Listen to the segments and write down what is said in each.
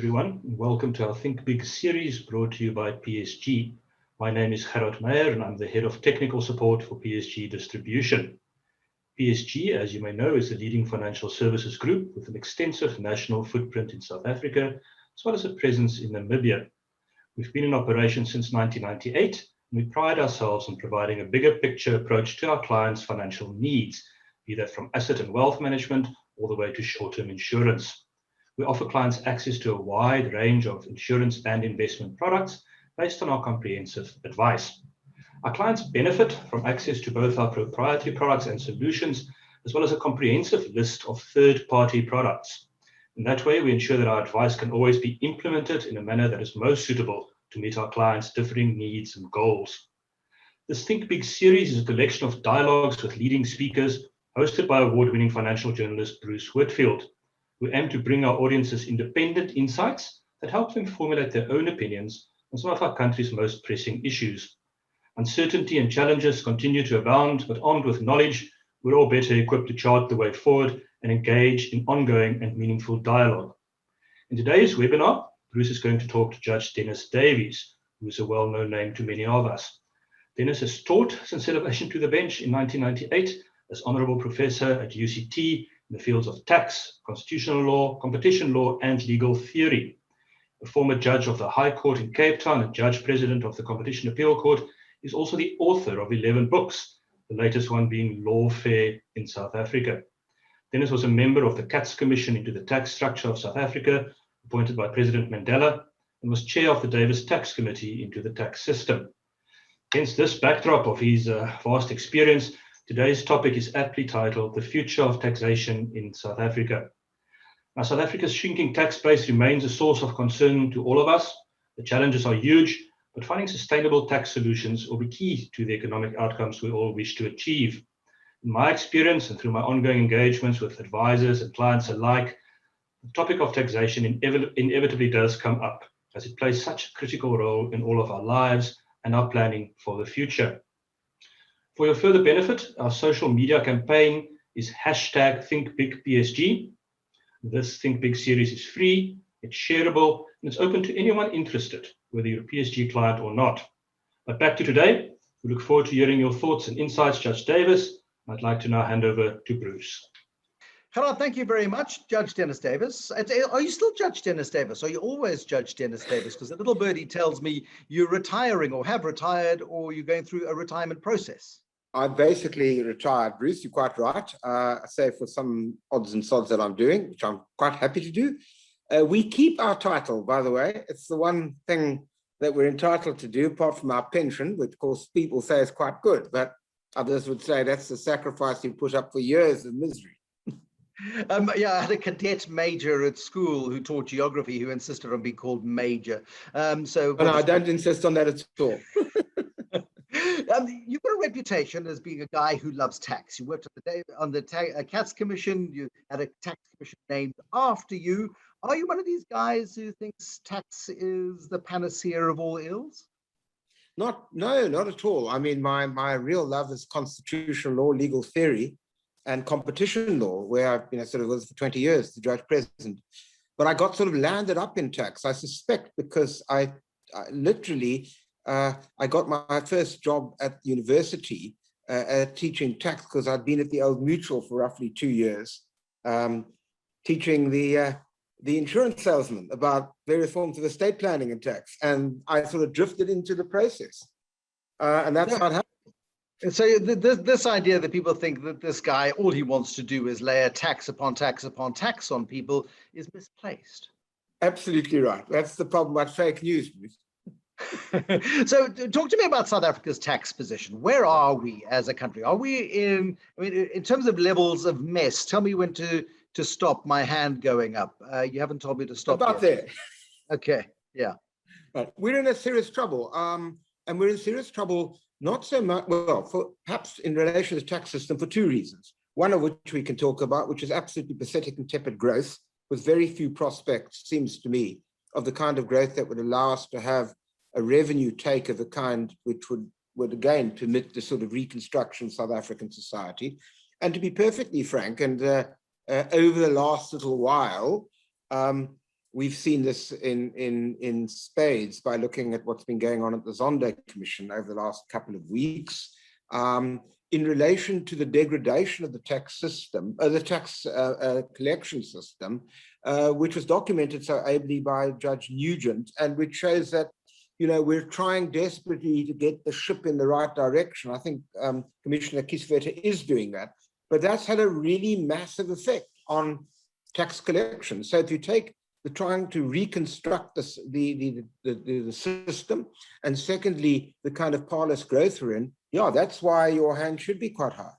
everyone, and welcome to our Think Big series brought to you by PSG. My name is Gerard Meyer, and I'm the Head of Technical Support for PSG Distribution. PSG, as you may know, is the leading financial services group with an extensive national footprint in South Africa, as well as a presence in Namibia. We've been in operation since 1998, and we pride ourselves on providing a bigger picture approach to our clients' financial needs, be that from asset and wealth management all the way to short-term insurance. We offer clients access to a wide range of insurance and investment products based on our comprehensive advice. Our clients benefit from access to both our proprietary products and solutions, as well as a comprehensive list of third-party products. In that way, we ensure that our advice can always be implemented in a manner that is most suitable to meet our clients' differing needs and goals. This Think Big series is a collection of dialogues with leading speakers hosted by award-winning financial journalist Bruce Whitfield. We aim to bring our audiences independent insights that help them formulate their own opinions on some of our country's most pressing issues. Uncertainty and challenges continue to abound, but armed with knowledge, we're all better equipped to chart the way forward and engage in ongoing and meaningful dialogue. In today's webinar, Bruce is going to talk to Judge Dennis Davies, who is a well-known name to many of us. Dennis has taught since elevation to the bench in 1998 as Honorable Professor at UCT in the fields of tax, constitutional law, competition law, and legal theory. A former judge of the High Court in Cape Town and judge president of the Competition Appeal Court, is also the author of 11 books, the latest one being Lawfare in South Africa. Dennis was a member of the CATS Commission into the tax structure of South Africa, appointed by President Mandela, and was chair of the Davis Tax Committee into the tax system. Against this backdrop of his vast experience, today's topic is aptly titled The Future of Taxation in South Africa. Now, South Africa's shrinking tax base remains a source of concern to all of us. The challenges are huge, but finding sustainable tax solutions will be key to the economic outcomes we all wish to achieve. In my experience and through my ongoing engagements with advisors and clients alike, the topic of taxation inevitably does come up, as it plays such a critical role in all of our lives and our planning for the future. For your further benefit, our social media campaign is #ThinkBigPSG. This Think Big series is free, it's shareable, and it's open to anyone interested, whether you're a PSG client or not. But back to today, we look forward to hearing your thoughts and insights, Judge Davis. I'd like to now hand over to Bruce. Hello, thank you very much, Judge Dennis Davis. Are you still Judge Dennis Davis? Are you always Judge Dennis Davis? Because the little birdie tells me you're retiring or have retired or you're going through a retirement process. I basically retired, Bruce, you're quite right. I say for some odds and sods that I'm doing, which I'm quite happy to do. We keep our title, by the way. It's the one thing that we're entitled to do, apart from our pension, which of course people say is quite good, but others would say that's the sacrifice you put up for years of misery. Yeah, I had a cadet major at school who taught geography who insisted on being called major. No, I don't insist on that at all. You've got a reputation as being a guy who loves tax. You worked on the CATS Commission. You had a tax commission named after you. Are you one of these guys who thinks tax is the panacea of all ills? No, not at all. I mean, my real love is constitutional law, legal theory, and competition law, where I've sort of was for 20 years, the judge president. But I got sort of landed up in tax, I suspect, because I literally got my first job at university teaching tax, because I'd been at the Old Mutual for roughly 2 years, teaching the insurance salesman about various forms of estate planning and tax. And I sort of drifted into the process. And that's how it happened. And so this idea that people think that this guy, all he wants to do is layer tax upon tax upon tax on people is misplaced. Absolutely right. That's the problem about fake news. So talk to me about South Africa's tax position. Where are we as a country? Are we in terms of levels of mess? Tell me when to stop my hand going up. You haven't told me to stop about yet. There. Okay, yeah. Right. We're in a serious trouble. And we're in serious trouble, not so much, well, for perhaps in relation to the tax system for two reasons. One of which we can talk about, which is absolutely pathetic and tepid growth, with very few prospects, seems to me, of the kind of growth that would allow us to have a revenue take of the kind which would again permit the sort of reconstruction of South African society. And to be perfectly frank, and over the last little while, We've seen this in spades by looking at what's been going on at the Zondo Commission over the last couple of weeks in relation to the degradation of the tax system, the tax collection system, which was documented so ably by Judge Nugent, and which shows that, you know, we're trying desperately to get the ship in the right direction. I think Commissioner Kieswetter is doing that, but that's had a really massive effect on tax collection. So if you take the trying to reconstruct this, the system, and secondly, the kind of parlous growth we're in, yeah, that's why your hand should be quite high.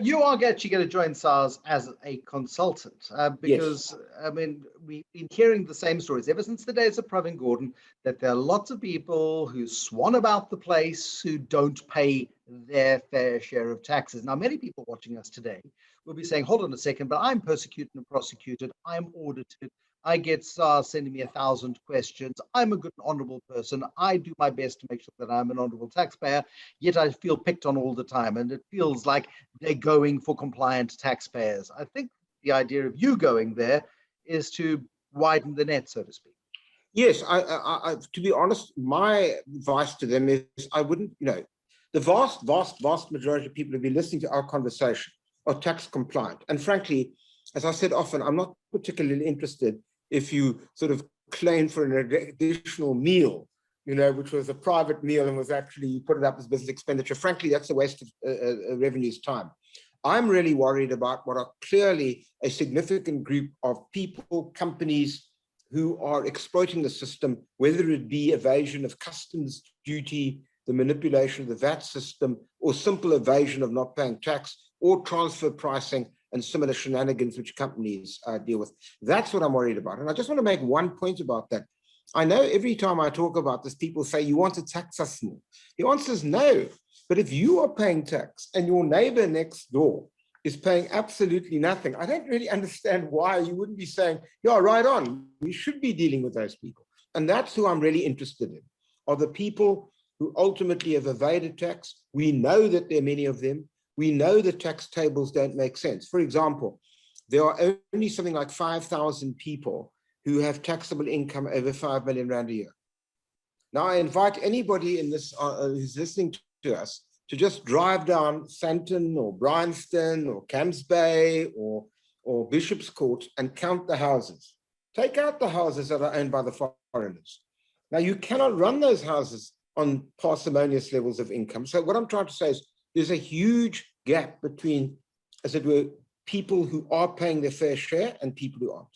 You are actually going to join SARS as a consultant because, yes. I mean, we've been hearing the same stories ever since the days of Pravin Gordhan, that there are lots of people who swan about the place who don't pay their fair share of taxes. Now, many people watching us today will be saying, hold on a second, but I'm persecuted and prosecuted, I'm audited, I get SARS sending me 1,000 questions. I'm a good and honorable person. I do my best to make sure that I'm an honorable taxpayer, yet I feel picked on all the time. And it feels like they're going for compliant taxpayers. I think the idea of you going there is to widen the net, so to speak. Yes, I to be honest, my advice to them is I wouldn't, you know, the vast majority of people who be listening to our conversation are tax compliant. And frankly, as I said often, I'm not particularly interested if you sort of claim for an additional meal, you know, which was a private meal and was actually, you put it up as business expenditure. Frankly, that's a waste of revenue's time. I'm really worried about what are clearly a significant group of people, companies who are exploiting the system, whether it be evasion of customs duty, the manipulation of the VAT system, or simple evasion of not paying tax, or transfer pricing and similar shenanigans which companies deal with. That's what I'm worried about. And I just want to make one point about that. I know every time I talk about this, people say, you want to tax us more. The answer is no. But if you are paying tax and your neighbor next door is paying absolutely nothing, I don't really understand why you wouldn't be saying, yeah, right on, we should be dealing with those people. And that's who I'm really interested in, are the people who ultimately have evaded tax. We know that there are many of them. We know that tax tables don't make sense. For example, there are only something like 5,000 people who have taxable income over 5 million rand a year. Now, I invite anybody in this who's listening to us to just drive down Sandton or Bryanston or Camps Bay or Bishop's Court and count the houses. Take out the houses that are owned by the foreigners. Now, you cannot run those houses on parsimonious levels of income. So what I'm trying to say is there's a huge gap between, as it were, people who are paying their fair share and people who aren't.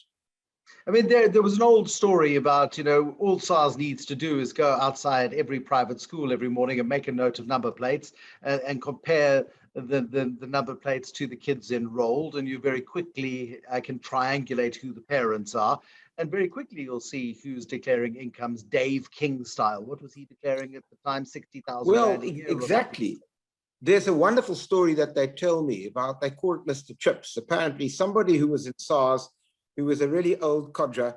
I mean, there was an old story about, you know, all SARS needs to do is go outside every private school every morning and make a note of number plates and compare the number plates to the kids enrolled, and you very quickly can triangulate who the parents are. And very quickly, you'll see who's declaring incomes Dave King style. What was he declaring at the time? 60,000 well, rand a year? Exactly. There's a wonderful story that they tell me about, they call it Mr. Chips. Apparently, somebody who was in SARS, who was a really old codger,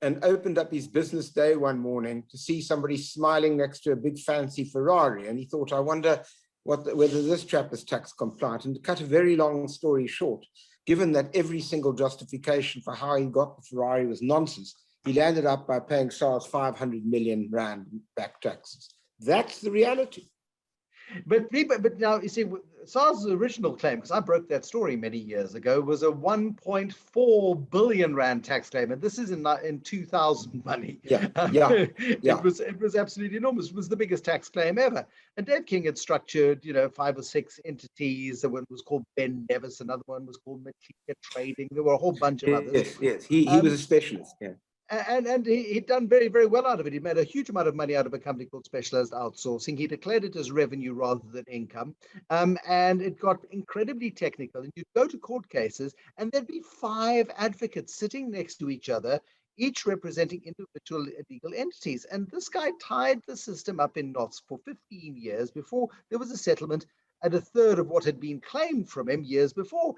and opened up his business day one morning to see somebody smiling next to a big fancy Ferrari. And he thought, I wonder whether this chap is tax compliant. And to cut a very long story short, given that every single justification for how he got the Ferrari was nonsense, he landed up by paying SARS 500 million rand back taxes. That's the reality. But now, you see, SARS' original claim, because I broke that story many years ago, was a 1.4 billion rand tax claim, and this is in 2000 money. Yeah. It was absolutely enormous. It was the biggest tax claim ever. And Dave King had structured, you know, 5 or 6 entities. One was called Ben Nevis, another one was called Matika Trading. There were a whole bunch of others. Yes. He was a specialist. Yeah. And he'd done very, very well out of it. He made a huge amount of money out of a company called Specialized Outsourcing. He declared it as revenue rather than income. And it got incredibly technical. And you'd go to court cases, and there'd be 5 advocates sitting next to each other, each representing individual legal entities. And this guy tied the system up in knots for 15 years before there was a settlement at a third of what had been claimed from him years before.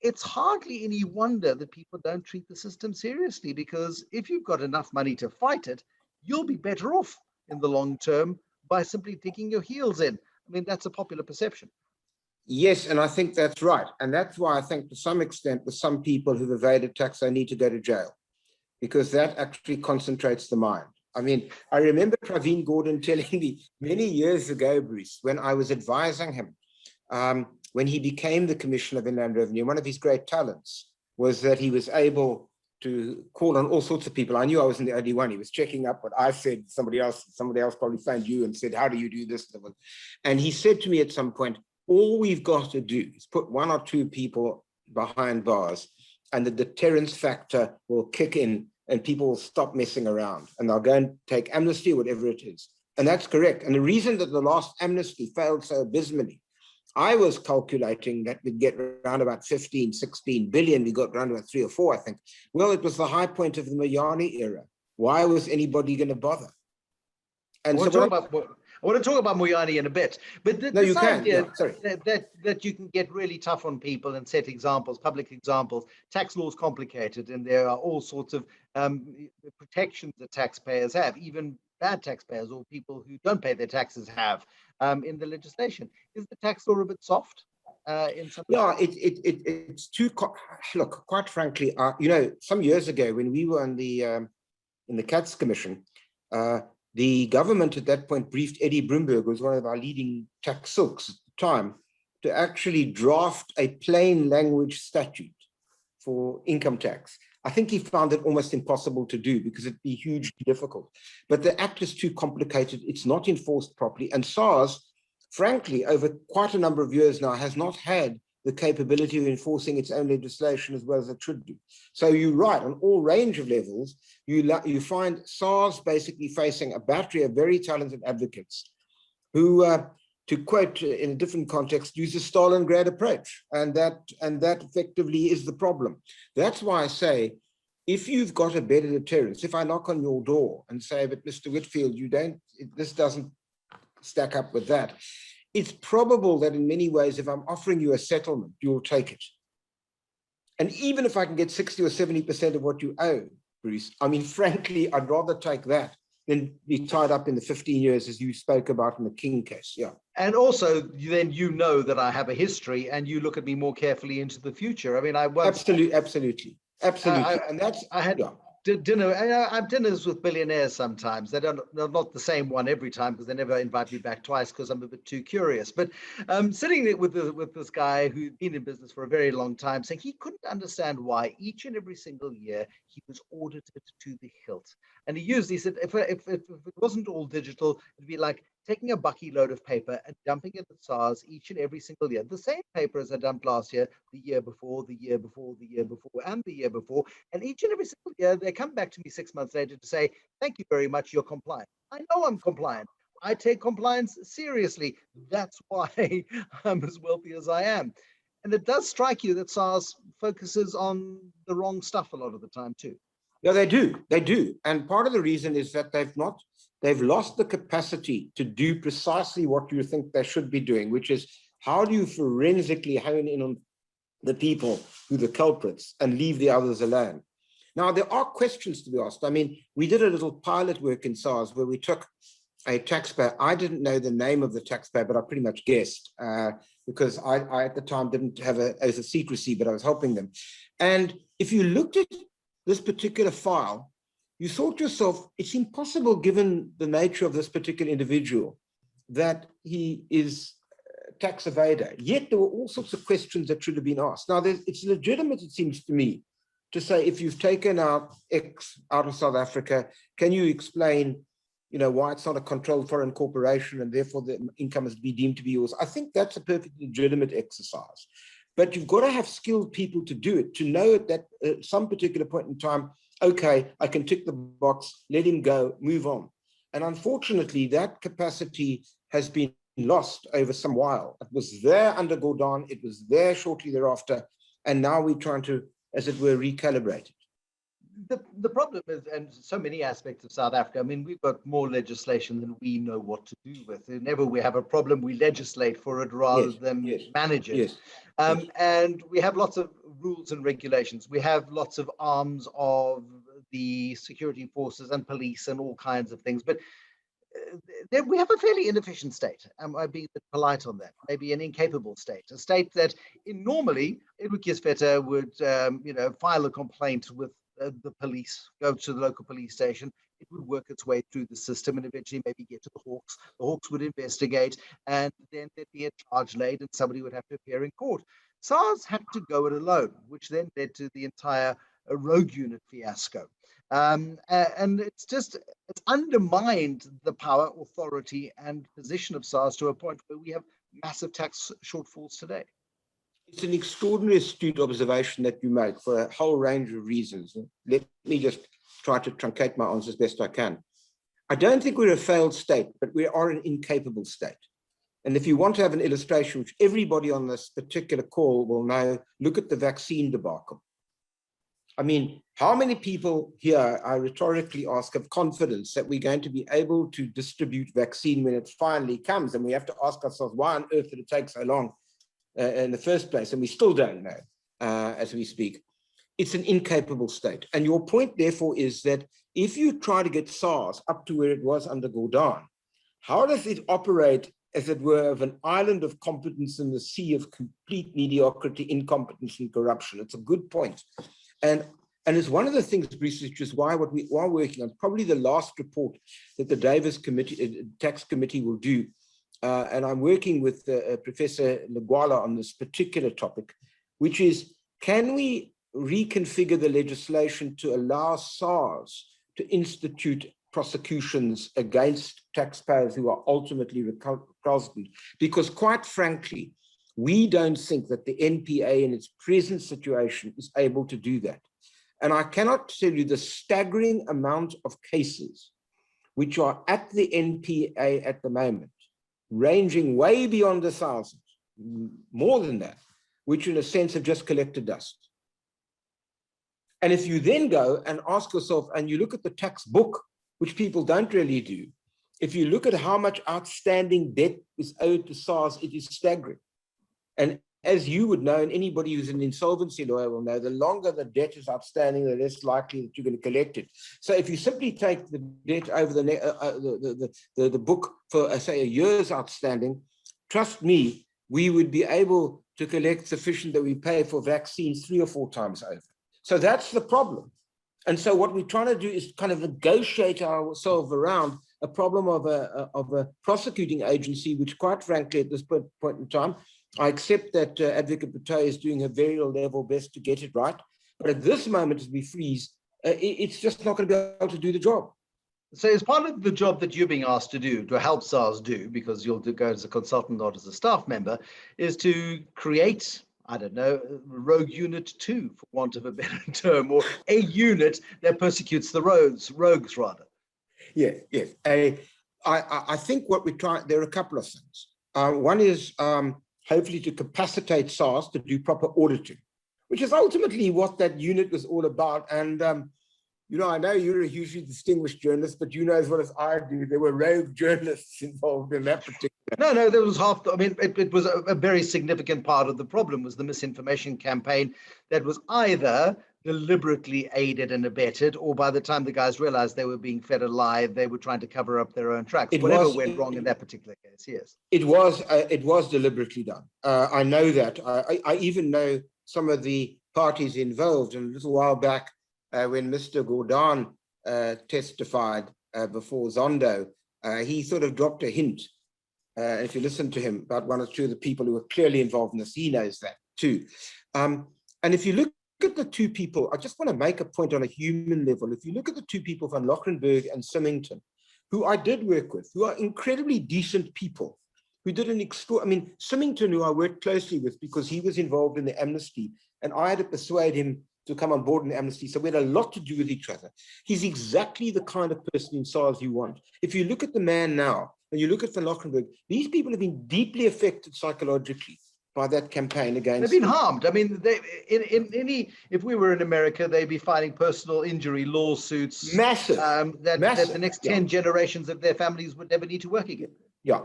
It's hardly any wonder that people don't treat the system seriously, because if you've got enough money to fight it, you'll be better off in the long term by simply digging your heels in. I mean, that's a popular perception. Yes, and I think that's right. And that's why I think to some extent with some people who've evaded tax, they need to go to jail. because that actually concentrates the mind. I mean, I remember Praveen Gordon telling me many years ago, Bruce, when I was advising him, when he became the Commissioner of Inland Revenue, one of his great talents was that he was able to call on all sorts of people. I knew I wasn't the only one. He was checking up what I said. Somebody else probably phoned you and said, how do you do this? And he said to me at some point, all we've got to do is put one or two people behind bars and the deterrence factor will kick in and people will stop messing around and they'll go and take amnesty, whatever it is. And that's correct. And the reason that the last amnesty failed so abysmally, I was calculating that we'd get around about 15, 16 billion. We got around about 3 or 4, I think. Well, it was the high point of the Moyani era. Why was anybody going to bother? And I want to talk about Moyani in a bit. But no, you can. Yeah, sorry. That you can get really tough on people and set examples, public examples. Tax law is complicated, and there are all sorts of protections that taxpayers have, even bad taxpayers or people who don't pay their taxes have in the legislation. Is the tax law a bit soft? In some it's too. Look, quite frankly, some years ago when we were on in the Cats Commission, the government at that point briefed Eddie Brimberg, who was one of our leading tax silks at the time, to actually draft a plain language statute for income tax. I think he found it almost impossible to do because it'd be hugely difficult. But the act is too complicated. It's not enforced properly. And SARS, frankly, over quite a number of years now, has not had the capability of enforcing its own legislation as well as it should do. So you're right, on all range of levels, you find SARS basically facing a battery of very talented advocates who, to quote in a different context, use a Stalingrad approach. And that effectively is the problem. That's why I say, if you've got a better deterrence, if I knock on your door and say, but Mr. Whitfield, this doesn't stack up with that, it's probable that in many ways, if I'm offering you a settlement, you'll take it. And even if I can get 60 or 70% of what you owe, Bruce, I mean, frankly, I'd rather take that than be tied up in the 15 years as you spoke about in the King case. Yeah. And also, then you know that I have a history and you look at me more carefully into the future. I mean, I once... Absolutely. And that's... I had... Yeah. Dinner. I have dinners with billionaires sometimes. They're not the same one every time because they never invite me back twice because I'm a bit too curious. But sitting there with this guy who'd been in business for a very long time, saying he couldn't understand why each and every single year he was audited to the hilt. And he said, if it wasn't all digital, it'd be like taking a bucky load of paper and dumping it at SARS each and every single year. The same paper as I dumped last year, the year before, the year before, the year before, and the year before. And each and every single year, they come back to me 6 months later to say, thank you very much, you're compliant. I know I'm compliant. I take compliance seriously. That's why I'm as wealthy as I am. And it does strike you that SARS focuses on the wrong stuff a lot of the time too. Yeah, they do. And part of the reason is that they've lost the capacity to do precisely what you think they should be doing, which is how do you forensically hone in on the people who are the culprits and leave the others alone? Now, there are questions to be asked. I mean, we did a little pilot work in SARS where we took a taxpayer. I didn't know the name of the taxpayer, but I pretty much guessed because I at the time didn't have as a secrecy, but I was helping them. And if you looked at this particular file, you thought to yourself, it's impossible given the nature of this particular individual that he is a tax evader. Yet there were all sorts of questions that should have been asked. Now, it's legitimate, it seems to me, to say, if you've taken out X out of South Africa, can you explain, why it's not a controlled foreign corporation and therefore the income is to be deemed to be yours? I think that's a perfectly legitimate exercise. But you've got to have skilled people to do it, to know at that some particular point in time, okay, I can tick the box, let him go, move on. And unfortunately, that capacity has been lost over some while. It was there under Gordon, it was there shortly thereafter, and now we're trying to, as it were, recalibrate it. The problem is, and so many aspects of South Africa, I mean, we've got more legislation than we know what to do with. Whenever we have a problem, we legislate for it rather than manage it. And we have lots of rules and regulations. We have lots of arms of the security forces and police and all kinds of things. But we have a fairly inefficient state. I'd be a bit polite on that. Maybe an incapable state, a state that normally Edward Kieswetter would, file a complaint with the police, go to the local police station. It would work its way through the system and eventually maybe get to the Hawks. The Hawks would investigate, and then there'd be a charge laid and somebody would have to appear in court. SARS had to go it alone, which then led to the entire rogue unit fiasco. And it's undermined the power, authority, and position of SARS to a point where we have massive tax shortfalls today. It's an extraordinary astute observation that you make for a whole range of reasons. Let me just try to truncate my answers as best I can. I don't think we're a failed state, but we are an incapable state. And if you want to have an illustration, which everybody on this particular call will know, look at the vaccine debacle. I mean, how many people here, I rhetorically ask, have confidence that we're going to be able to distribute vaccine when it finally comes? And we have to ask ourselves, why on earth did it take so long in the first place? And we still don't know as we speak. It's an incapable state. And your point, therefore, is that if you try to get SARS up to where it was under Gordon, how does it operate, as it were, of an island of competence in the sea of complete mediocrity, incompetence, and corruption? It's a good point. And it's one of the things, Bruce, which is why what we are working on, probably the last report that the Davis Committee, Tax Committee will do. And I'm working with Professor Leguala on this particular topic, which is, can we reconfigure the legislation to allow SARS to institute prosecutions against taxpayers who are ultimately recalcitrant? Because quite frankly, we don't think that the NPA in its present situation is able to do that. And I cannot tell you the staggering amount of cases which are at the NPA at the moment, ranging way beyond 1,000, more than that, which in a sense have just collected dust. And if you then go and ask yourself, and you look at the tax book, which people don't really do, if you look at how much outstanding debt is owed to SARS, it is staggering. And as you would know, and anybody who's an insolvency lawyer will know, the longer the debt is outstanding, the less likely that you're going to collect it. So if you simply take the debt over the book for, say, a year's outstanding, trust me, we would be able to collect sufficient that we pay for vaccines 3 or 4 times over. So that's the problem. And so what we're trying to do is kind of negotiate ourselves around a problem of a prosecuting agency, which quite frankly, at this point in time, I accept that Advocate Batoe is doing her very level best to get it right. But at this moment, as we freeze, it's just not going to be able to do the job. So as part of the job that you're being asked to do, to help SARS do, because you'll go as a consultant, not as a staff member, is to create, I don't know, rogue unit 2, for want of a better term, or a unit that persecutes the rogues rather. Yeah, yes. I think what we're trying, there are a couple of things. One is hopefully to capacitate SARS to do proper auditing, which is ultimately what that unit was all about. And, you know, I know you're a hugely distinguished journalist, but you know as well as I do, there were rogue journalists involved in that particular. No, there was half, I mean, it was a very significant part of the problem was the misinformation campaign that was either deliberately aided and abetted, or by the time the guys realized they were being fed a lie, they were trying to cover up their own tracks. Whatever went wrong in that particular case, yes. It was deliberately done. I know that. I even know some of the parties involved. And a little while back, when Mr. Gordon testified before Zondo, he sort of dropped a hint. If you listen to him, about 1 or 2 of the people who were clearly involved in this, he knows that too. And if you look at the 2 people, I just want to make a point on a human level. If you look at the 2 people, Van Lockenberg and Symington, who I did work with, who are incredibly decent people, who did an I mean, Symington, who I worked closely with because he was involved in the amnesty, and I had to persuade him to come on board in the amnesty, so we had a lot to do with each other. He's exactly the kind of person in SARS you want. If you look at the man now, and you look at Van Lockenberg, these people have been deeply affected psychologically by that campaign against. They've been harmed. I mean, if we were in America, they'd be filing personal injury lawsuits. Massive. That the next 10 generations of their families would never need to work again. Yeah.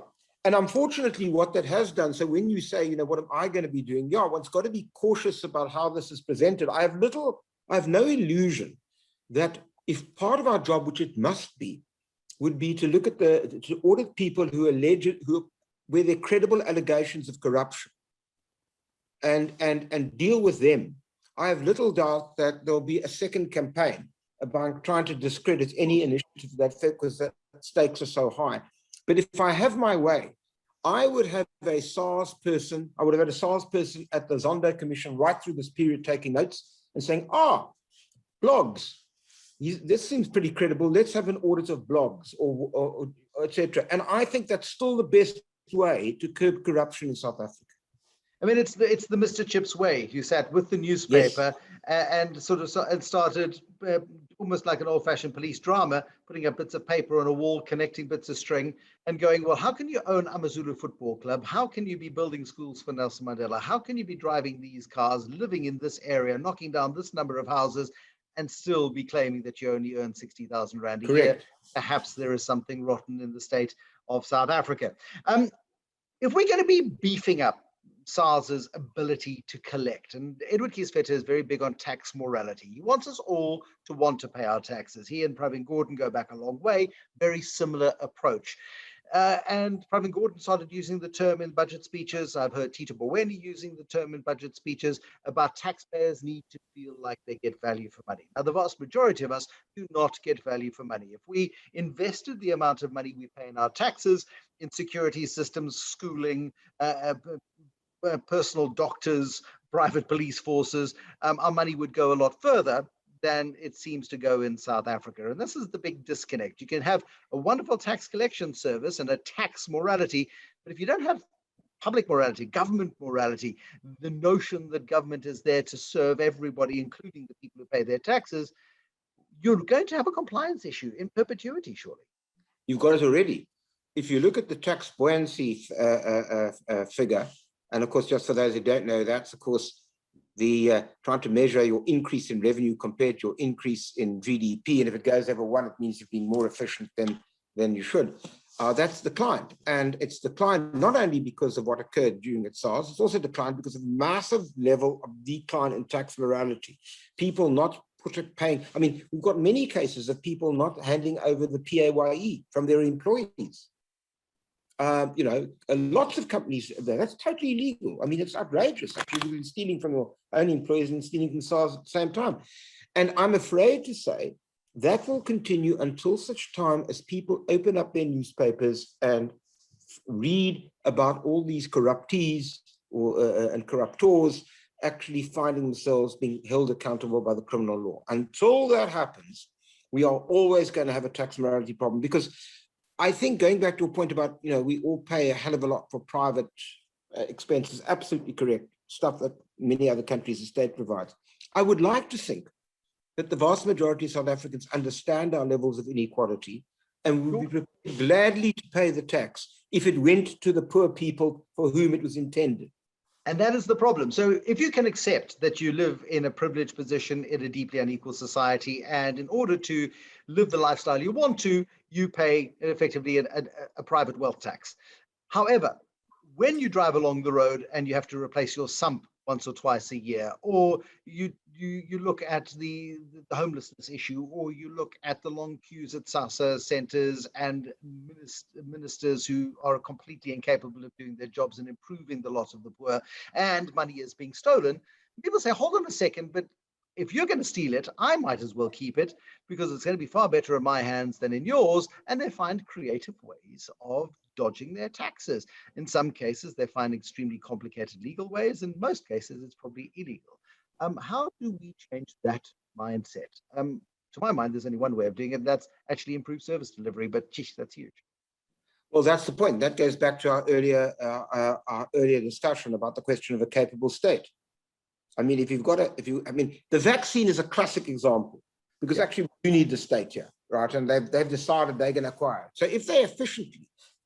And unfortunately, what that has done, so when you say, you know, what am I going to be doing? Yeah, one's got to be cautious about how this is presented. I have no illusion that if part of our job, which it must be, would be to look at to audit people who where there are credible allegations of corruption and deal with them. I have little doubt that there'll be a second campaign about trying to discredit any initiative that because the stakes are so high. But if I have my way, I would have a SARS person, I would have had a SARS person at the Zondo Commission right through this period taking notes and saying, blogs, this seems pretty credible. Let's have an audit of blogs or etc. And I think that's still the best way to curb corruption in South Africa. I mean, it's the Mr. Chips way. You sat with the newspaper and sort of started almost like an old-fashioned police drama, putting up bits of paper on a wall, connecting bits of string, and going, well, how can you own Amazulu Football Club? How can you be building schools for Nelson Mandela? How can you be driving these cars, living in this area, knocking down this number of houses, and still be claiming that you only earn 60,000 Rand a year? Perhaps there is something rotten in the state of South Africa. If we're going to be beefing up SARS's ability to collect, and Edward Kieswetter is very big on tax morality. He wants us all to want to pay our taxes. He and Pravin Gordhan go back a long way, very similar approach. And Pravin Gordhan started using the term in budget speeches. I've heard Tito Mboweni using the term in budget speeches about taxpayers need to feel like they get value for money. Now, the vast majority of us do not get value for money. If we invested the amount of money we pay in our taxes in security systems, schooling, personal doctors, private police forces, our money would go a lot further than it seems to go in South Africa. And this is the big disconnect. You can have a wonderful tax collection service and a tax morality, but if you don't have public morality, government morality, the notion that government is there to serve everybody, including the people who pay their taxes, you're going to have a compliance issue in perpetuity, surely. You've got it already. If you look at the tax buoyancy figure, and of course, just for those who don't know, that's of course the trying to measure your increase in revenue compared to your increase in GDP. And if it goes over one, it means you've been more efficient than you should. That's declined. And it's declined not only because of what occurred during SARS, it's also declined because of massive level of decline in tax morality. People not paying. I mean, we've got many cases of people not handing over the PAYE from their employees. Lots of companies, that's totally illegal. I mean, it's outrageous. Actually, you're stealing from your own employees and stealing from SARS at the same time. And I'm afraid to say that will continue until such time as people open up their newspapers and read about all these corruptees and corruptors actually finding themselves being held accountable by the criminal law. Until that happens, we are always going to have a tax morality problem, because I think, going back to a point about, we all pay a hell of a lot for private expenses, absolutely correct, stuff that many other countries the state provides. I would like to think that the vast majority of South Africans understand our levels of inequality and would be prepared gladly to pay the tax if it went to the poor people for whom it was intended. And that is the problem. So if you can accept that you live in a privileged position in a deeply unequal society, and in order to live the lifestyle you want to, you pay effectively a private wealth tax. However, when you drive along the road and you have to replace your sump once or twice a year, or you look at the homelessness issue, or you look at the long queues at SASSA centers and ministers who are completely incapable of doing their jobs and improving the lot of the poor, and money is being stolen, people say, hold on a second, but if you're going to steal it, I might as well keep it, because it's going to be far better in my hands than in yours. And they find creative ways of dodging their taxes. In some cases, they find extremely complicated legal ways. In most cases, it's probably illegal. How do we change that mindset? To my mind, there's only one way of doing it, and that's actually improve service delivery. But geez, that's huge. Well, that's the point. That goes back to our earlier discussion about the question of a capable state. I mean, the vaccine is a classic example, because actually you need the state here, right? And they've decided they're going to acquire it. So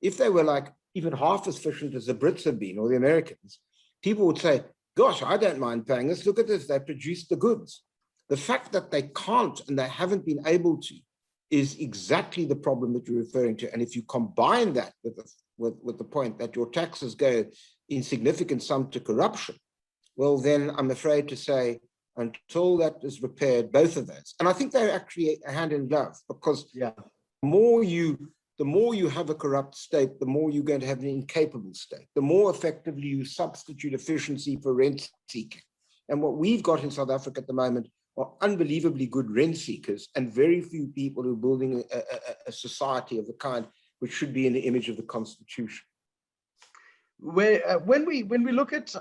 if they were like even half as efficient as the Brits have been, or the Americans, people would say, gosh, I don't mind paying this. Look at this. They produced the goods. The fact that they can't and they haven't been able to is exactly the problem that you're referring to. And if you combine that with the point that your taxes go in significant sum to corruption, well, then I'm afraid to say, until that is repaired, both of those. And I think they're actually hand in glove, because the more you have a corrupt state, the more you're going to have an incapable state. The more effectively you substitute efficiency for rent seeking, And what we've got in South Africa at the moment are unbelievably good rent seekers and very few people who are building a society of the kind which should be in the image of the Constitution. When we look at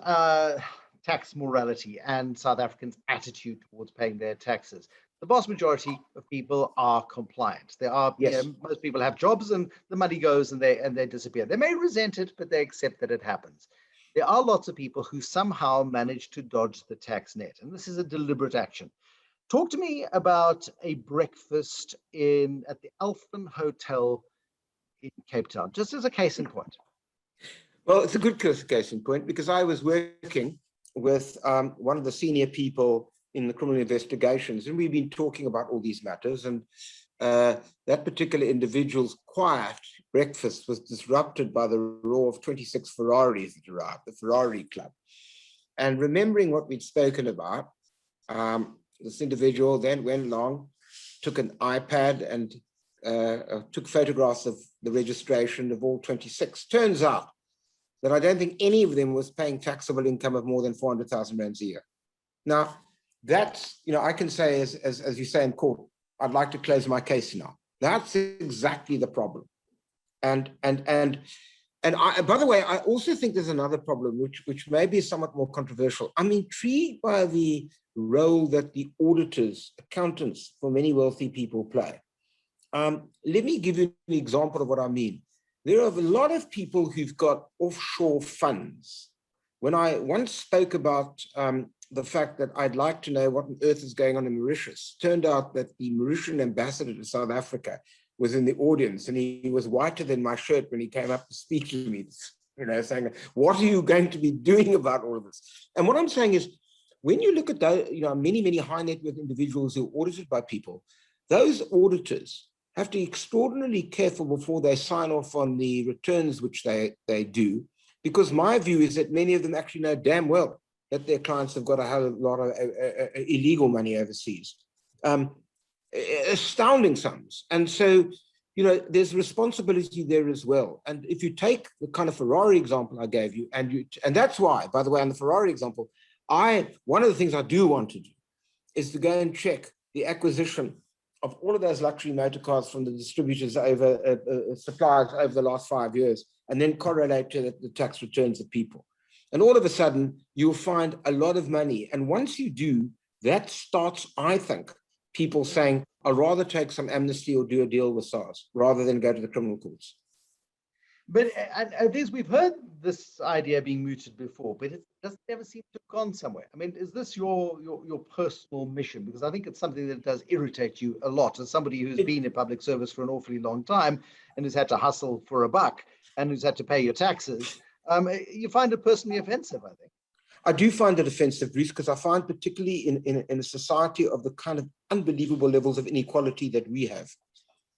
tax morality and South Africans' attitude towards paying their taxes, the vast majority of people are compliant. There are, yes. Most people have jobs and the money goes and they disappear. They may resent it, but they accept that it happens. There are lots of people who somehow manage to dodge the tax net, and this is a deliberate action. Talk to me about a breakfast at the Alphen Hotel in Cape Town, just as a case in point. Well, it's a good case in point because I was working with one of the senior people in the criminal investigations, and we've been talking about all these matters, and that particular individual's quiet breakfast was disrupted by the roar of 26 Ferraris that arrived, the Ferrari Club. And remembering what we'd spoken about, this individual then went along, took an iPad and took photographs of the registration of all 26. Turns out that I don't think any of them was paying taxable income of more than 400,000 rands a year. Now, that's, I can say, as you say in court, I'd like to close my case now. That's exactly the problem. And by the way, I also think there's another problem, which may be somewhat more controversial. I'm intrigued by the role that the auditors, accountants for many wealthy people play. Let me give you an example of what I mean. There are a lot of people who've got offshore funds. When I once spoke about the fact that I'd like to know what on earth is going on in Mauritius, turned out that the Mauritian ambassador to South Africa was in the audience, and he was whiter than my shirt when he came up to speak to me, saying, what are you going to be doing about all of this? And what I'm saying is, when you look at those, many high net worth individuals who are audited by people, those auditors have to be extraordinarily careful before they sign off on the returns which they do, because my view is that many of them actually know damn well that their clients have got a hell of a lot of illegal money overseas. Astounding sums. And so, there's responsibility there as well. And if you take the kind of Ferrari example I gave you, and that's why, by the way, on the Ferrari example, one of the things I do want to do is to go and check the acquisition of all of those luxury motor cars from the distributors suppliers over the last 5 years, and then correlate to the tax returns of people. And all of a sudden, you'll find a lot of money. And once you do, that starts, I think, people saying, I'd rather take some amnesty or do a deal with SARS rather than go to the criminal courts. But we've heard this idea being mooted before, but it doesn't ever seem to have gone somewhere. I mean, is this your personal mission? Because I think it's something that does irritate you a lot as somebody who's been in public service for an awfully long time and has had to hustle for a buck and who's had to pay your taxes. You find it personally offensive, I think. I do find it offensive, Bruce, because I find particularly in a society of the kind of unbelievable levels of inequality that we have,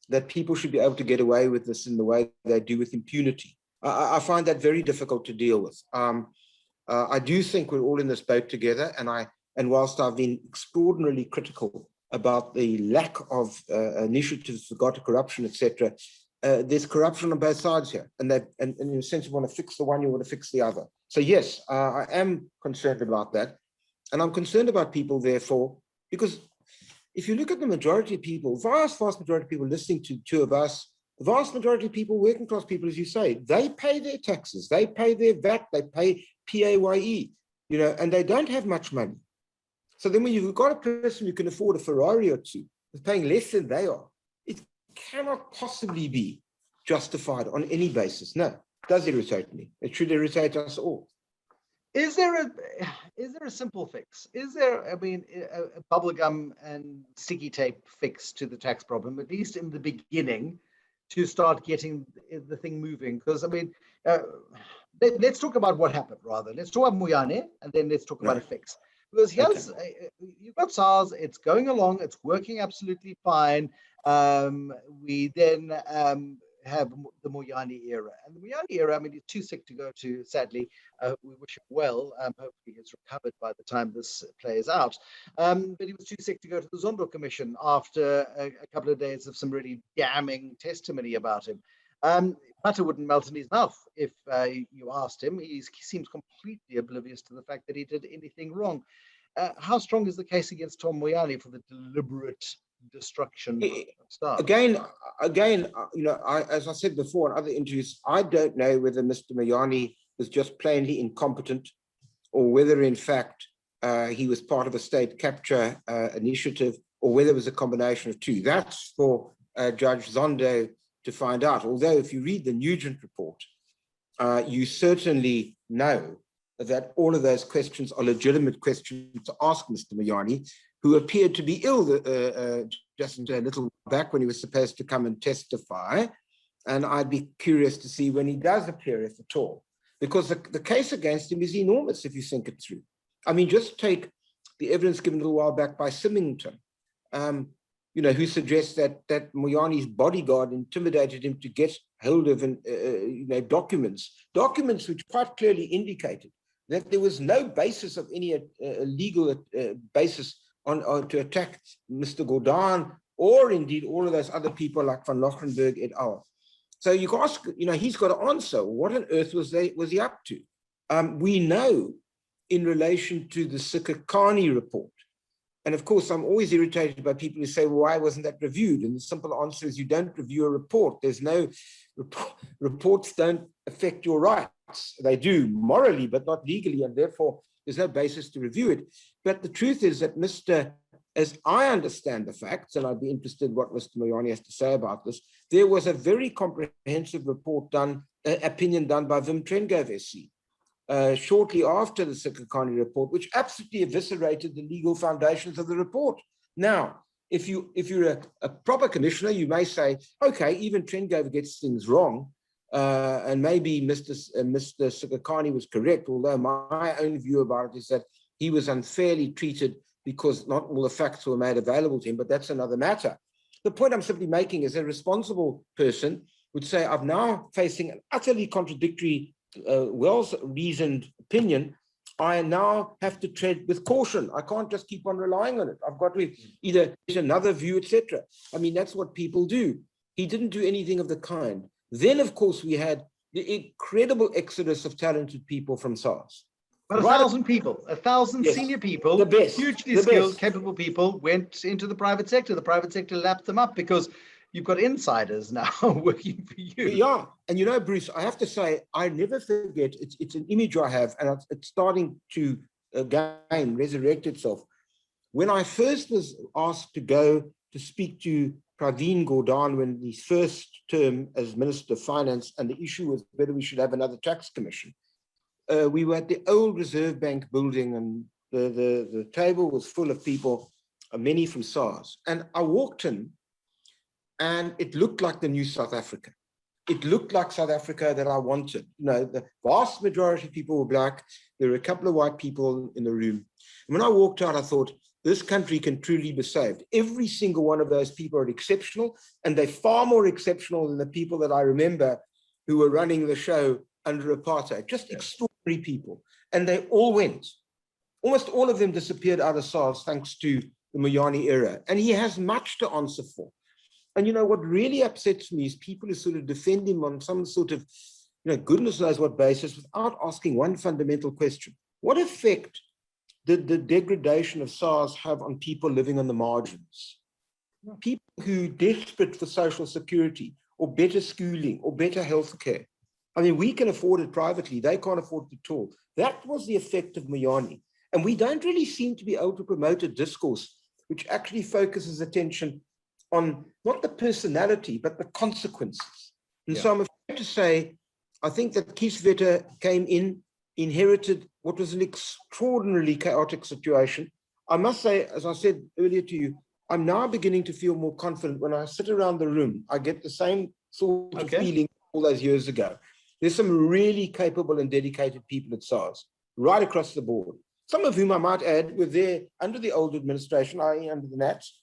that people should be able to get away with this in the way they do with impunity. I find that very difficult to deal with. I do think we're all in this boat together, and whilst I've been extraordinarily critical about the lack of initiatives with regard to corruption, etc., there's corruption on both sides here, and in a sense, you want to fix the one, you want to fix the other. So yes, I am concerned about that, and I'm concerned about people, therefore, because if you look at the majority of people, vast majority of people listening to two of us, the vast majority of people, working class people, as you say, they pay their taxes, they pay their VAT, they pay PAYE, and they don't have much money. So then when you've got a person who can afford a Ferrari or two, who's paying less than they are, it cannot possibly be justified on any basis. No, it does irritate me. It should irritate us all. Is there a simple fix? Is there, a bubblegum and sticky tape fix to the tax problem, at least in the beginning, to start getting the thing moving? Because, let's talk about what happened rather. Let's talk about Moyane, and then let's talk about a fix. Because here's, you've got SARS, it's going along, it's working absolutely fine. We then have the Moyane era. And the Moyane era, he's too sick to go to, sadly. We wish him well. Hopefully he's recovered by the time this plays out. But he was too sick to go to the Zondo Commission after a couple of days of some really damning testimony about him. Butter wouldn't melt in his mouth if you asked him. He seems completely oblivious to the fact that he did anything wrong. how strong is the case against Tom Moyane for the deliberate destruction of stars? Again, as I said before in other interviews, I don't know whether Mr. Moyane was just plainly incompetent or whether in fact he was part of a state capture initiative, or whether it was a combination of two. That's for Judge Zondo to find out. Although if you read the Nugent report, you certainly know that all of those questions are legitimate questions to ask Mr. Moyane, who appeared to be ill just a little back when he was supposed to come and testify. And I'd be curious to see when he does appear, if at all, because the case against him is enormous if you think it through. I mean, just take the evidence given a little while back by Symington, who suggests that Moyane's bodyguard intimidated him to get hold of documents which quite clearly indicated that there was no basis of any legal basis to attack Mr. Gordhan, or indeed all of those other people like Van Lochenberg et al. So you can ask, he's got to answer, what on earth was he up to? We know in relation to the Sikakani report, and of course, I'm always irritated by people who say, well, why wasn't that reviewed? And the simple answer is you don't review a report. There's no reports don't affect your rights. They do morally, but not legally, and therefore there's no basis to review it. But the truth is that as I understand the facts, and I'd be interested what Mr. Moyane has to say about this, there was a very comprehensive report opinion done by Wim Trengove SC, shortly after the Sikakani report, which absolutely eviscerated the legal foundations of the report. Now, if you're a proper commissioner, you may say, okay, even Trengove gets things wrong, and maybe Mr. Sikakani was correct, although my own view about it is that he was unfairly treated because not all the facts were made available to him, but that's another matter. The point I'm simply making is a responsible person would say, I'm now facing an utterly contradictory, well-reasoned opinion. I now have to tread with caution. I can't just keep on relying on it. I've got to either get another view, etc. I mean, that's what people do. He didn't do anything of the kind. Then, of course, we had the incredible exodus of talented people from SARS. But 1,000 people, 1,000 yes, senior people, the best, hugely the skilled, best. capable people went into the private sector. The private sector lapped them up because you've got insiders now working for you. Yeah, and Bruce, I have to say, I never forget, it's an image I have, and it's starting to again resurrect itself. When I first was asked to go to speak to Praveen Gordhan when his first term as Minister of Finance, and the issue was whether we should have another tax commission, we were at the old Reserve Bank building, and the table was full of people, many from SARS. And I walked in, and it looked like the new South Africa. It looked like South Africa that I wanted. The vast majority of people were black. There were a couple of white people in the room. And when I walked out, I thought, this country can truly be saved. Every single one of those people are exceptional, and they're far more exceptional than the people that I remember who were running the show under apartheid. Just extraordinary people. And they all went. Almost all of them disappeared out of SARS thanks to the Moyane era. And he has much to answer for. And what really upsets me is people who sort of defend him on some sort of, goodness knows what basis, without asking one fundamental question. What effect did the degradation of SARS have on people living on the margins? People who are desperate for social security or better schooling or better healthcare. I mean, we can afford it privately. They can't afford it at all. That was the effect of Moyane. And we don't really seem to be able to promote a discourse which actually focuses attention on not the personality, but the consequences. And so I'm afraid to say, I think that Kieswetter came in, inherited what was an extraordinarily chaotic situation. I must say, as I said earlier to you, I'm now beginning to feel more confident when I sit around the room. I get the same sort of feeling all those years ago. There's some really capable and dedicated people at SARS, right across the board. Some of whom I might add were there under the old administration, i.e. under the Nats,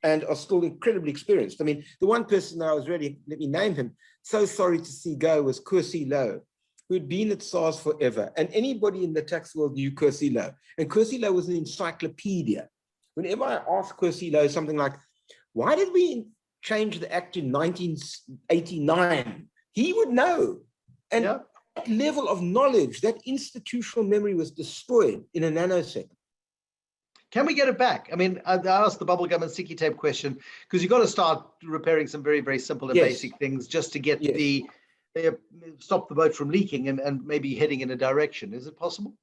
and are still incredibly experienced. I mean, the one person that I was really, let me name him, so sorry to see go, was Kusi Lowe, who had been at SARS forever. And anybody in the tax world knew Kusi Lowe. And Kusi Lowe was an encyclopedia. Whenever I asked Kusi Lowe something like, why did we change the act in 1989? He would know. And that level of knowledge, that institutional memory was destroyed in a nanosecond. Can we get it back? I mean, I asked the bubblegum and sticky tape question because you've got to start repairing some very, very simple and Yes. basic things just to get Yes. stop the boat from leaking and maybe heading in a direction. Is it possible?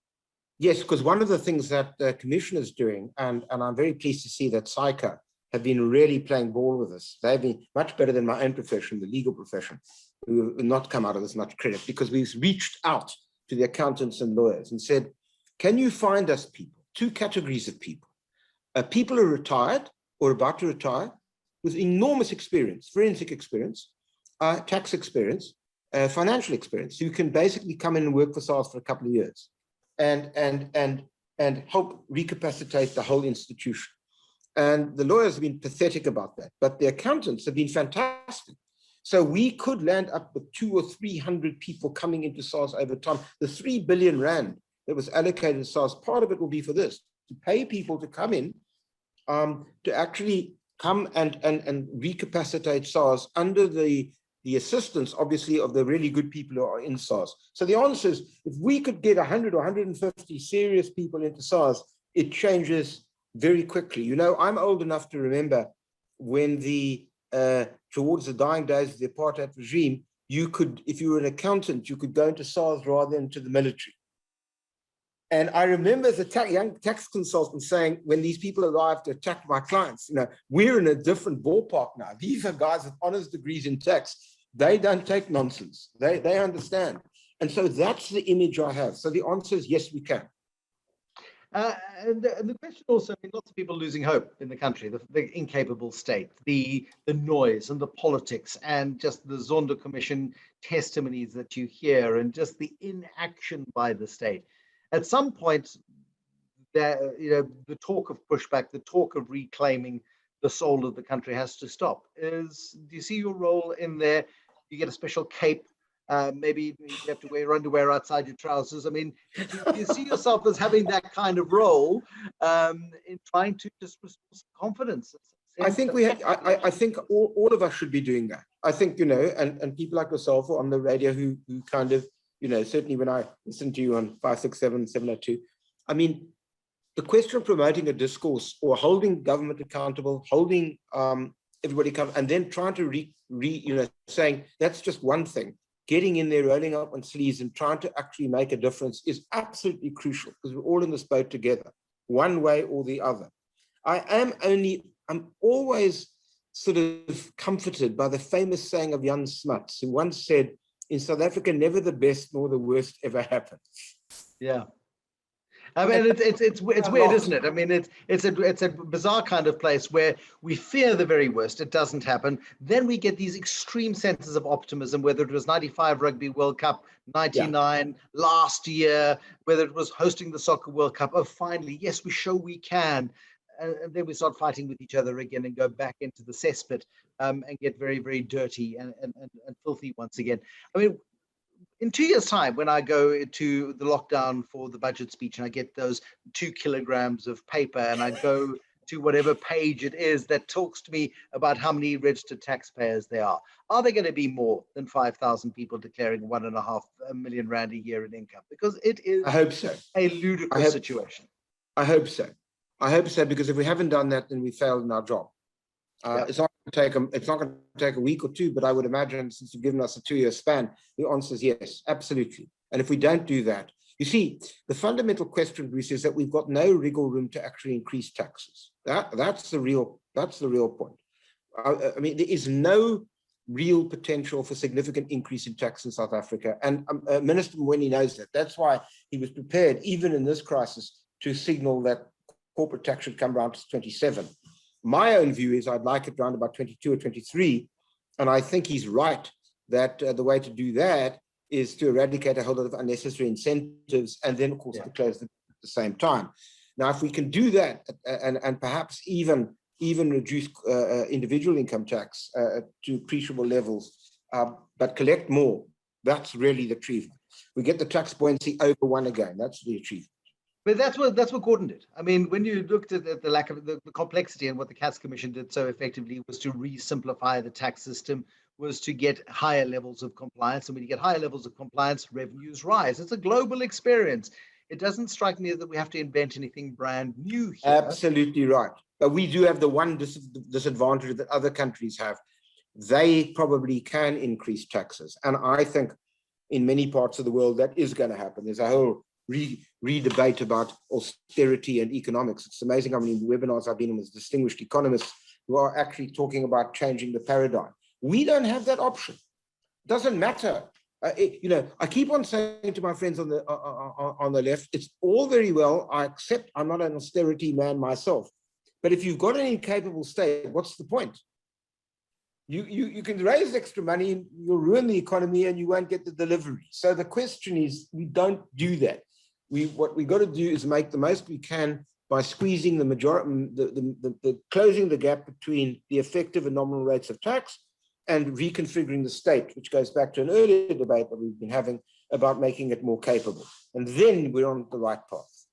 Yes, because one of the things that the commission is doing, and I'm very pleased to see that SAICA have been really playing ball with us. They've been much better than my own profession, the legal profession, who have not come out of this much credit, because we've reached out to the accountants and lawyers and said, can you find us people, two categories of people, people who are retired or about to retire with enormous experience, forensic experience, tax experience, financial experience, who can basically come in and work for SARS for a couple of years and help recapacitate the whole institution. And the lawyers have been pathetic about that, but the accountants have been fantastic. So we could land up with 200 or 300 people coming into SARS over time. The 3 billion rand that was allocated to SARS, part of it will be for this, to pay people to come in, to actually come and recapacitate SARS under the assistance, obviously, of the really good people who are in SARS. So the answer is, if we could get 100 or 150 serious people into SARS, it changes very quickly. You know, I'm old enough to remember when towards the dying days of the apartheid regime, you could, if you were an accountant, you could go into SARS rather than to the military. And I remember as a young tax consultant saying, when these people arrived to attack my clients, you know, we're in a different ballpark now. These are guys with honors degrees in tax. They don't take nonsense. They understand. And so that's the image I have. So the answer is yes, we can. And the question also, I mean, lots of people losing hope in the country, the incapable state, the noise and the politics, and just the Zondo Commission testimonies that you hear, and just the inaction by the state. At some point, the talk of pushback, the talk of reclaiming the soul of the country has to stop. Do you see your role in there? You get a special cape. Maybe you have to wear underwear outside your trousers. I mean, do you see yourself as having that kind of role in trying to just restore some confidence? I think I think all of us should be doing that. I think, you know, and people like yourself on the radio who kind of, you know, certainly when I listen to you on 567, 702, I mean, the question of promoting a discourse or holding government accountable, holding everybody accountable, and then trying to saying that's just one thing. Getting in there, rolling up on sleeves and trying to actually make a difference is absolutely crucial, because we're all in this boat together, one way or the other. I'm always sort of comforted by the famous saying of Jan Smuts, who once said, in South Africa, never the best nor the worst ever happens. Yeah. I mean, it's weird, isn't it? I mean, it's a bizarre kind of place where we fear the very worst. It doesn't happen. Then we get these extreme senses of optimism, whether it was 95 Rugby World Cup, 99 last year, whether it was hosting the Soccer World Cup. Oh, finally, yes, we show we can. And then we start fighting with each other again and go back into the cesspit and get very, very dirty and filthy once again. I mean, in 2 years' time, when I go to the lockdown for the budget speech and I get those 2 kilograms of paper and I go to whatever page it is that talks to me about how many registered taxpayers there are there going to be more than 5,000 people declaring 1.5 million rand a year in income? Because it is, I hope so, a ludicrous situation. I hope so. I hope so, because if we haven't done that, then we failed in our job. It's not going to take a week or two, but I would imagine, since you've given us a 2-year span, the answer is yes, absolutely. And if we don't do that, you see, the fundamental question, Bruce, is that we've got no wriggle room to actually increase taxes. That's the real point. I mean, there is no real potential for significant increase in tax in South Africa, and Minister Mweni knows that. That's why he was prepared, even in this crisis, to signal that corporate tax should come around to 27. My own view is I'd like it around about 22 or 23. And I think he's right that the way to do that is to eradicate a whole lot of unnecessary incentives and then, of course, to close them at the same time. Now, if we can do that and perhaps even reduce individual income tax to appreciable levels, but collect more, that's really the achievement. We get the tax buoyancy over one again. That's the achievement. But that's what Gordon did. I mean, when you looked at the lack of the complexity, and what the Cass Commission did so effectively was to re-simplify the tax system, was to get higher levels of compliance. And when you get higher levels of compliance, revenues rise. It's a global experience. it doesn't strike me that we have to invent anything brand new here. Absolutely right. But we do have the one disadvantage that other countries have. They probably can increase taxes. And I think in many parts of the world that is going to happen. There's a whole re-debate about austerity and economics. It's amazing how many webinars I've been in with distinguished economists who are actually talking about changing the paradigm. We don't have that option. It doesn't matter. I keep on saying to my friends on the left, it's all very well. I accept I'm not an austerity man myself, but if you've got an incapable state, what's the point? You can raise extra money, you'll ruin the economy, and you won't get the delivery. So the question is, we don't do that. What we got to do is make the most we can by squeezing the majority, closing the gap between the effective and nominal rates of tax, and reconfiguring the state, which goes back to an earlier debate that we've been having about making it more capable. And then we're on the right path.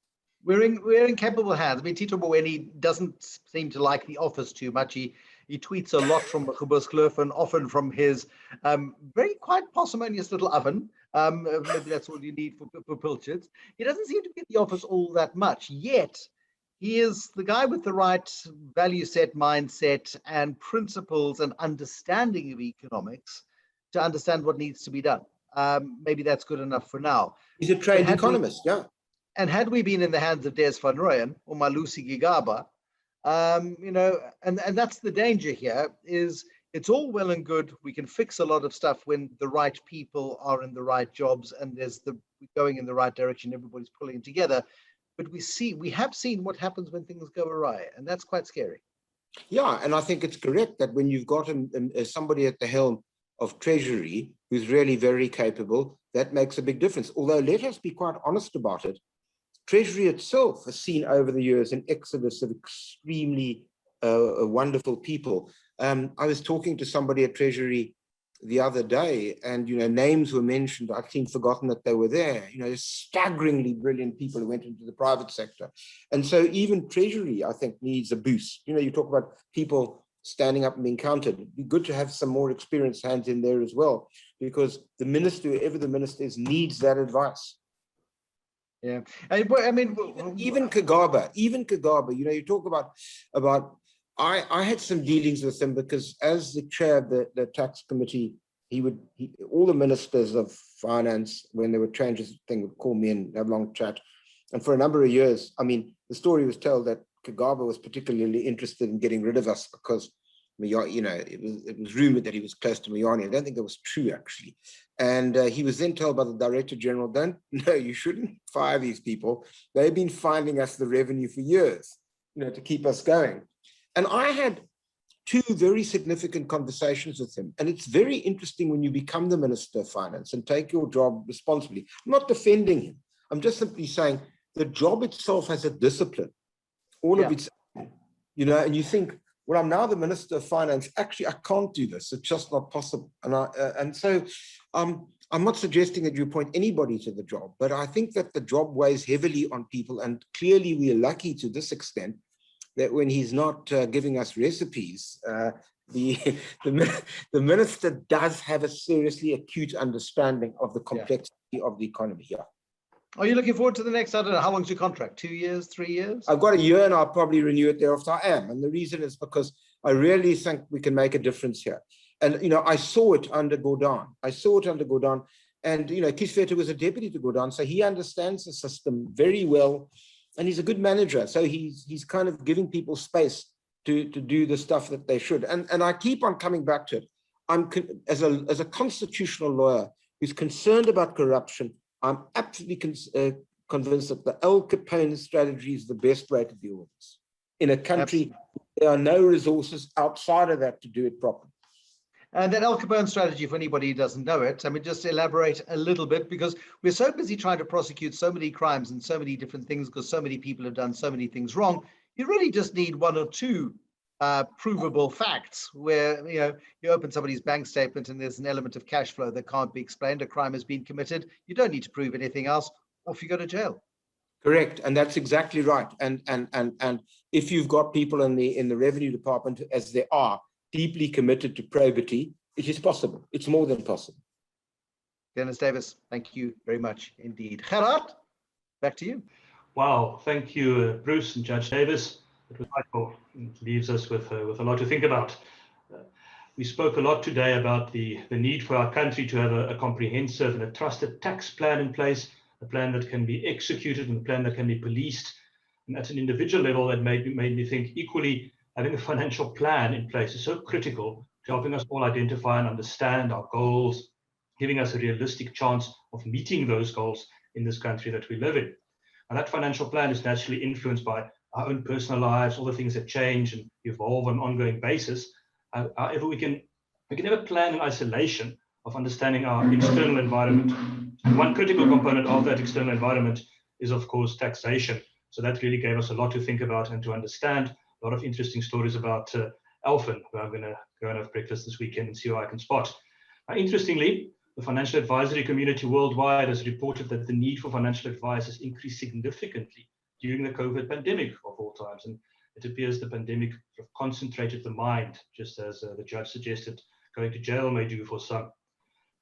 We're in capable hands. I mean, Tito Mboweni doesn't seem to like the office too much. He tweets a lot from Geburtskloof and often from his very quite parsimonious little oven. Maybe that's all you need for pilchards. He doesn't seem to be at the office all that much, yet he is the guy with the right value set, mindset, and principles and understanding of economics to understand what needs to be done. Maybe that's good enough for now. He's a trade economist, yeah. And had we been in the hands of Des van Rooyen or Malusi Gigaba, and that's the danger here, is it's all well and good. We can fix a lot of stuff when the right people are in the right jobs and we're going in the right direction, everybody's pulling together. But we have seen what happens when things go awry, and that's quite scary. Yeah, and I think it's correct that when you've got somebody at the helm of Treasury who's really very capable, that makes a big difference. Although let us be quite honest about it, Treasury itself has seen over the years an exodus of extremely wonderful people. I was talking to somebody at Treasury the other day, and names were mentioned. I've seen forgotten that they were there. Staggeringly brilliant people who went into the private sector, and so even Treasury, I think, needs a boost. You talk about people standing up and being counted. It'd be good to have some more experienced hands in there as well, because the minister, whoever the minister is, needs that advice. Yeah, I mean, even Kagaba, you talk about. I had some dealings with him because as the chair of the tax committee, all the ministers of finance, when there were changes, would call me and have a long chat. And for a number of years, I mean, the story was told that Kagaba was particularly interested in getting rid of us because, it was rumored that he was close to Moyane. I don't think that was true, actually. And he was then told by the Director General, no, you shouldn't fire these people. They've been finding us the revenue for years, to keep us going. And I had two very significant conversations with him. And it's very interesting when you become the Minister of Finance and take your job responsibly. I'm not defending him. I'm just simply saying the job itself has a discipline, of its own, and you think, well, I'm now the Minister of Finance. Actually, I can't do this. It's just not possible. And so I'm not suggesting that you appoint anybody to the job, but I think that the job weighs heavily on people. And clearly we are lucky to this extent that when he's not giving us recipes, the minister does have a seriously acute understanding of the complexity of the economy here. Are you looking forward to the next, I don't know, how long's your contract? 2 years, 3 years? I've got a year and I'll probably renew it thereafter. I am. And the reason is because I really think we can make a difference here. And, I saw it under Gordon. And, Kisvetter was a deputy to Gordon, so he understands the system very well. And he's a good manager. So he's kind of giving people space to do the stuff that they should. And I keep on coming back to it. As a constitutional lawyer who's concerned about corruption, I'm absolutely convinced that the Al Capone strategy is the best way to deal with this. In a country, there are no resources outside of that to do it properly. And that Al Capone strategy, for anybody who doesn't know it, I mean, just elaborate a little bit, because we're so busy trying to prosecute so many crimes and so many different things because so many people have done so many things wrong. You really just need one or two provable facts where, you open somebody's bank statement and there's an element of cash flow that can't be explained. A crime has been committed. You don't need to prove anything else. Off you go to jail. Correct, and that's exactly right. And if you've got people in the revenue department, as there are, deeply committed to probity, it is possible. It's more than possible. Dennis Davis, thank you very much indeed. Gerard? Back to you. Wow, thank you, Bruce and Judge Davis. It was insightful. It leaves us with a lot to think about. We spoke a lot today about the need for our country to have a comprehensive and a trusted tax plan in place, a plan that can be executed and a plan that can be policed. And at an individual level, that made me think equally, having a financial plan in place is so critical to helping us all identify and understand our goals, giving us a realistic chance of meeting those goals in this country that we live in. And that financial plan is naturally influenced by our own personal lives, all the things that change and evolve on an ongoing basis. However, we can never plan in isolation of understanding our external environment. And one critical component of that external environment is, of course, taxation. So that really gave us a lot to think about and to understand. A lot of interesting stories about Alphen, who I'm going to go and have breakfast this weekend and see who I can spot. Interestingly, the financial advisory community worldwide has reported that the need for financial advice has increased significantly during the COVID pandemic of all times. And it appears the pandemic sort of concentrated the mind, just as the judge suggested going to jail may do for some.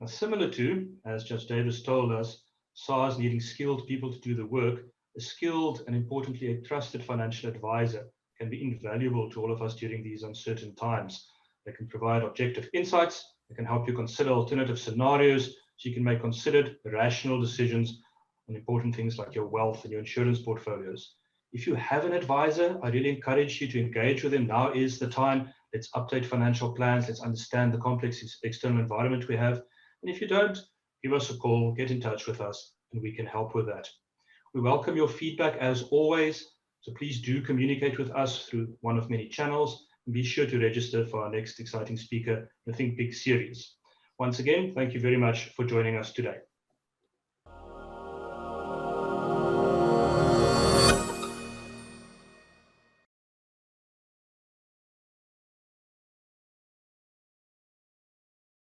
Now, similar to, as Judge Davis told us, SARS needing skilled people to do the work, a skilled and importantly a trusted financial advisor can be invaluable to all of us during these uncertain times. They can provide objective insights. They can help you consider alternative scenarios so you can make considered, rational decisions on important things like your wealth and your insurance portfolios. If you have an advisor, I really encourage you to engage with them. Now is the time. Let's update financial plans. Let's understand the complex external environment we have. And if you don't, give us a call, get in touch with us, and we can help with that. We welcome your feedback as always. So please do communicate with us through one of many channels. And be sure to register for our next exciting speaker, the Think Big series. Once again, thank you very much for joining us today.